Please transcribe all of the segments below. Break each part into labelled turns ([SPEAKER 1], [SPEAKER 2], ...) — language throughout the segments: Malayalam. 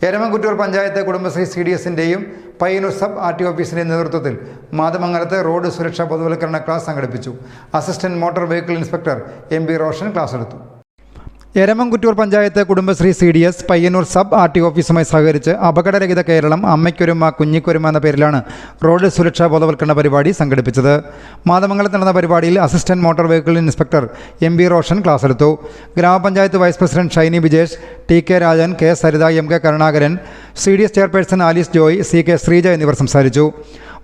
[SPEAKER 1] എരമംകുറ്റൂർ പഞ്ചായത്ത് കുടുംബശ്രീ CDSന്റെയും പയ്യന്നൂർ സബ് RT ഓഫീസിന്റെ നേതൃത്വത്തിൽ മാതമംഗലത്ത് റോഡ് സുരക്ഷാ ബോധവൽക്കരണ ക്ലാസ് സംഘടിപ്പിച്ചു. Assistant motor vehicle inspector MB Roshan class എടുത്തു. Eramamkuttoor panchayat Kudumbashree CDS Payyanur sub RT ഓഫീസുമായി സഹകരിച്ച് അപകടരഹിത കേരളം അമ്മയ്ക്കൊരുമ കുഞ്ഞിക്കൊരുമ എന്ന പേരിലാണ് റോഡ് സുരക്ഷാ ബോധവൽക്കരണ പരിപാടി സംഘടിപ്പിച്ചത്. മാതമംഗലത്ത് നടന്ന പരിപാടിയിൽ assistant motor vehicle inspector MB Roshan class എടുത്തു. ഗ്രാമപഞ്ചായത്ത് vice president Shiny Bijesh, TK Rajan, K Saritha, MK Karunakaran, CDS chairperson Alice Joy, CK Sreeja എന്നിവർ സംസാരിച്ചു.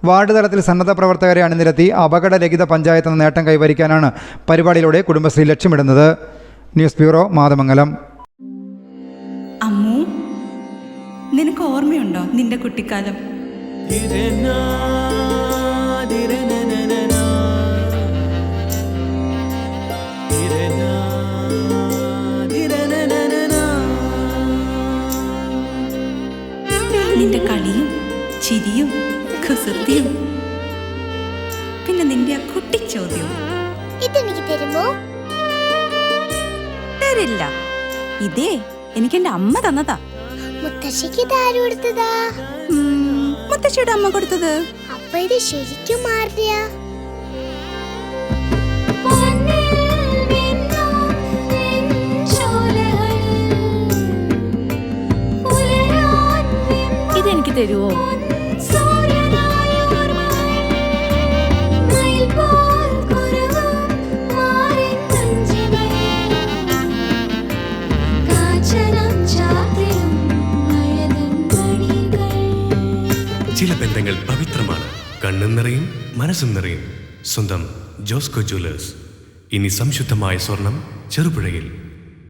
[SPEAKER 1] വാർഡ് തലത്തിൽ സന്നദ്ധ പ്രവർത്തകരെ അണിനിരത്തി അപകടരഹിത പഞ്ചായത്ത് എന്ന നേട്ടം കൈവരിക്കാനാണ് പരിപാടിയിലൂടെ കുടുംബശ്രീ ലക്ഷ്യമിടുന്നത്. News bureau, Mathamangalam.
[SPEAKER 2] അമ്മു, നിനക്ക് ഓർമ്മയുണ്ടോ നിന്റെ കുട്ടിക്കാലം? നിന്റെ കളിയും ചിരിയും കുസൃതിയും, പിന്നെ നിന്റെ ആ കുട്ടിച്ചോദ്യവും.
[SPEAKER 3] ഇതെനിക്ക് തരുമോ?
[SPEAKER 2] തരില്ല. ഇതേ എനിക്ക് എന്റെ അമ്മ തന്നതാ.
[SPEAKER 3] മുത്തശ്ശിക്ക് ഇതാര് കൊടുത്തതാ?
[SPEAKER 2] മുത്തശ്ശിയുടെ അമ്മ കൊടുത്തത്.
[SPEAKER 3] അപ്പൊ ഇത് ശരിക്കും മാറിയ?
[SPEAKER 2] ഇതെനിക്ക് തരുവോ?
[SPEAKER 4] ചില ബന്ധങ്ങൾ പവിത്രമാണ്. കണ്ണും നിറയും മനസ്സും നിറയും. സ്വന്തം ജോസ്കോ ജ്വല്ലേഴ്സ്. ഇനി സംശുദ്ധമായ സ്വർണം ചെറുപുഴയിൽ.